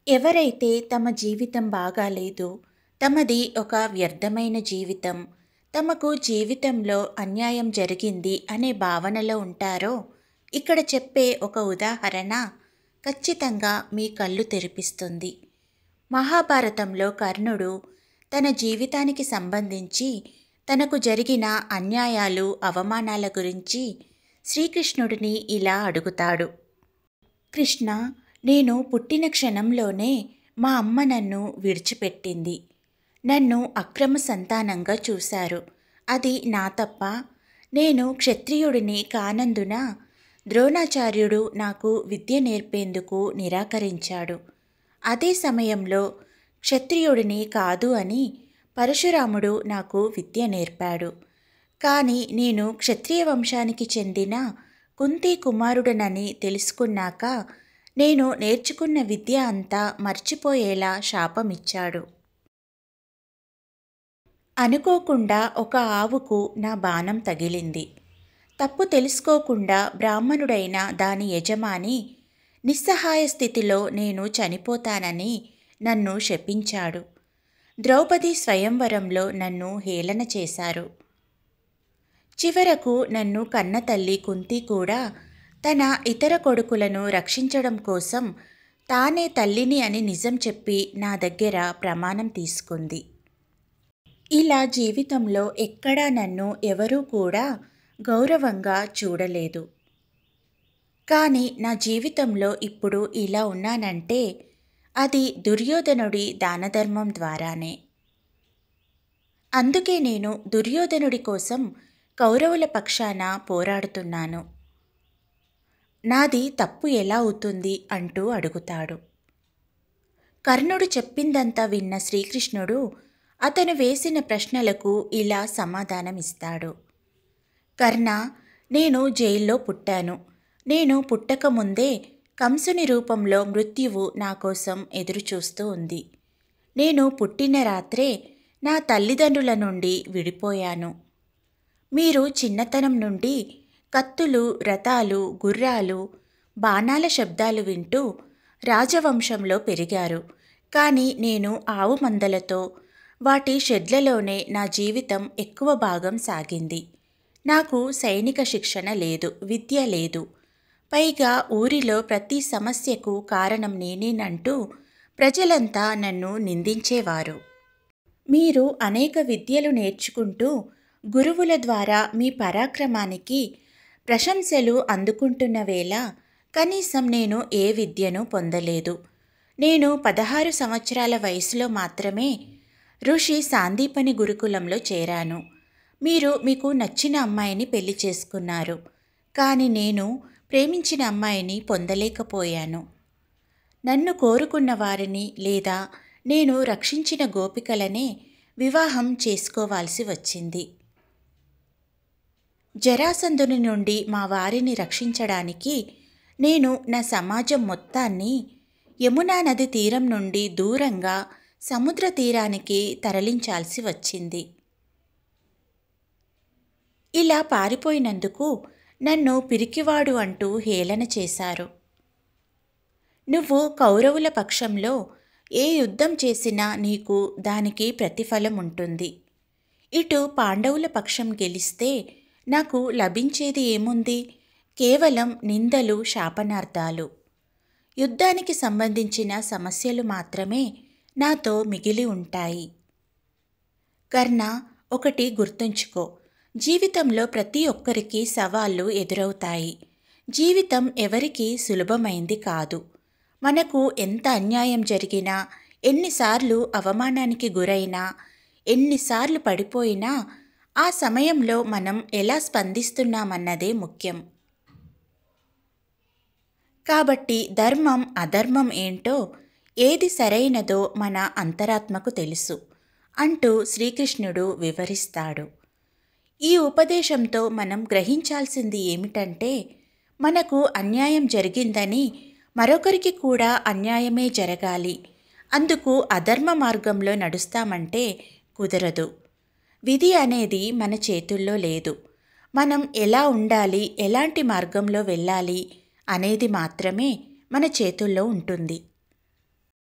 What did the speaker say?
ఎవరైతే తమ జీవితం బాగాలేదు, తమది ఒక వ్యర్థమైన జీవితం, తమకు జీవితంలో అన్యాయం జరిగింది అనే భావనలో ఉంటారో, ఇక్కడ చెప్పే ఒక ఉదాహరణ ఖచ్చితంగా మీ కళ్ళు తెరిపిస్తుంది. మహాభారతంలో కర్ణుడు తన జీవితానికి సంబంధించి తనకు జరిగిన అన్యాయాలు, అవమానాల గురించి శ్రీకృష్ణుడిని ఇలా అడుగుతాడు. కృష్ణ, నేను పుట్టిన క్షణంలోనే మా అమ్మ నన్ను విడిచిపెట్టింది. నన్ను అక్రమ సంతానంగా చూశారు. అది నా తప్ప? నేను క్షత్రియుడిని కానందున ద్రోణాచార్యుడు నాకు విద్య నేర్పేందుకు నిరాకరించాడు. అదే సమయంలో క్షత్రియుడిని కాదు అని పరశురాముడు నాకు విద్య నేర్పాడు. కానీ నేను క్షత్రియ వంశానికి చెందిన కుంతి కుమారుడనని తెలుసుకున్నాక నేను నేర్చుకున్న విద్య అంతా మర్చిపోయేలా శాపమిచ్చాడు. అనుకోకుండా ఒక ఆవుకు నా బాణం తగిలింది. తప్పు తెలుసుకోకుండా బ్రాహ్మణుడైన దాని యజమాని నిస్సహాయ స్థితిలో నేను చనిపోతానని నన్ను శపించాడు. ద్రౌపది స్వయంవరంలో నన్ను హేళన చేశారు. చివరకు నన్ను కన్నతల్లి కుంతి కూడా తన ఇతర కొడుకులను రక్షించడం కోసం తానే తల్లిని అని నిజం చెప్పి నా దగ్గర ప్రమాణం తీసుకుంది. ఇలా జీవితంలో ఎక్కడా నన్ను ఎవరూ కూడా గౌరవంగా చూడలేదు. కానీ నా జీవితంలో ఇప్పుడు ఇలా ఉన్నానంటే అది దుర్యోధనుడి దానధర్మం ద్వారానే. అందుకే నేను దుర్యోధనుడి కోసం కౌరవుల పక్షాన పోరాడుతున్నాను. నాది తప్పు ఎలా అవుతుంది అంటూ అడుగుతాడు. కర్ణుడు చెప్పిందంతా విన్న శ్రీకృష్ణుడు అతను వేసిన ప్రశ్నలకు ఇలా సమాధానమిస్తాడు. కర్ణ, నేను జైల్లో పుట్టాను. నేను పుట్టకముందే కంసుని రూపంలో మృత్యువు నా కోసం ఎదురుచూస్తూ ఉంది. నేను పుట్టిన రాత్రే నా తల్లిదండ్రుల నుండి విడిపోయాను. మీరు చిన్నతనం నుండి కత్తులు, రథాలు, గుర్రాలు, బాణాల శబ్దాలు వింటూ రాజవంశంలో పెరిగారు. కానీ నేను ఆవు మందలతో, వాటి షెడ్లలోనే నా జీవితం ఎక్కువ భాగం సాగింది. నాకు సైనిక శిక్షణ లేదు, విద్య లేదు. పైగా ఊరిలో ప్రతి సమస్యకు కారణం నేనేనంటూ ప్రజలంతా నన్ను నిందించేవారు. మీరు అనేక విద్యలు నేర్చుకుంటూ గురువుల ద్వారా మీ పరాక్రమానికి ప్రశంసలు అందుకుంటున్న వేళ కనీసం నేను ఏ విద్యను పొందలేదు. నేను 16 సంవత్సరాల వయసులో మాత్రమే ఋషి సాందీపని గురుకులంలో చేరాను. మీరు మీకు నచ్చిన అమ్మాయిని పెళ్లి చేసుకున్నారు. కానీ నేను ప్రేమించిన అమ్మాయిని పొందలేకపోయాను. నన్ను కోరుకున్న వారిని లేదా నేను రక్షించిన గోపికలనే వివాహం చేసుకోవాల్సి వచ్చింది. జరాసంధుని నుండి మా వారిని రక్షించడానికి నేను నా సమాజం మొత్తాన్ని యమునా నది తీరం నుండి దూరంగా సముద్ర తీరానికి తరలించాల్సి వచ్చింది. ఇలా పారిపోయినందుకు నన్ను పిరికివాడు అంటూ హేళన చేశారు. నువ్వు కౌరవుల పక్షంలో ఏ యుద్ధం చేసినా నీకు దానికి ప్రతిఫలం ఉంటుంది. ఇటు పాండవుల పక్షం గెలిస్తే నాకు లభించేది ఏముంది? కేవలం నిందలు, శాపనార్థాలు. యుద్ధానికి సంబంధించిన సమస్యలు మాత్రమే నాతో మిగిలి ఉంటాయి. కర్ణ, ఒకటి గుర్తుంచుకో, జీవితంలో ప్రతి ఒక్కరికి సవాళ్లు ఎదురవుతాయి. జీవితం ఎవరికీ సులభమైంది కాదు. మనకు ఎంత అన్యాయం జరిగినా, ఎన్నిసార్లు అవమానానికి గురైనా, ఎన్నిసార్లు పడిపోయినా ఆ సమయంలో మనం ఎలా స్పందిస్తున్నామన్నదే ముఖ్యం. కాబట్టి ధర్మం, అధర్మం ఏంటో, ఏది సరైనదో మన అంతరాత్మకు తెలుసు అంటూ శ్రీకృష్ణుడు వివరిస్తాడు. ఈ ఉపదేశంతో మనం గ్రహించాల్సింది ఏమిటంటే, మనకు అన్యాయం జరిగిందని మరొకరికి కూడా అన్యాయమే జరగాలి, అందుకు అధర్మ మార్గంలో నడుస్తామంటే కుదరదు. విధి అనేది మన చేతుల్లో లేదు. మనం ఎలా ఉండాలి, ఎలాంటి మార్గంలో వెళ్ళాలి అనేది మాత్రమే మన చేతుల్లో ఉంటుంది.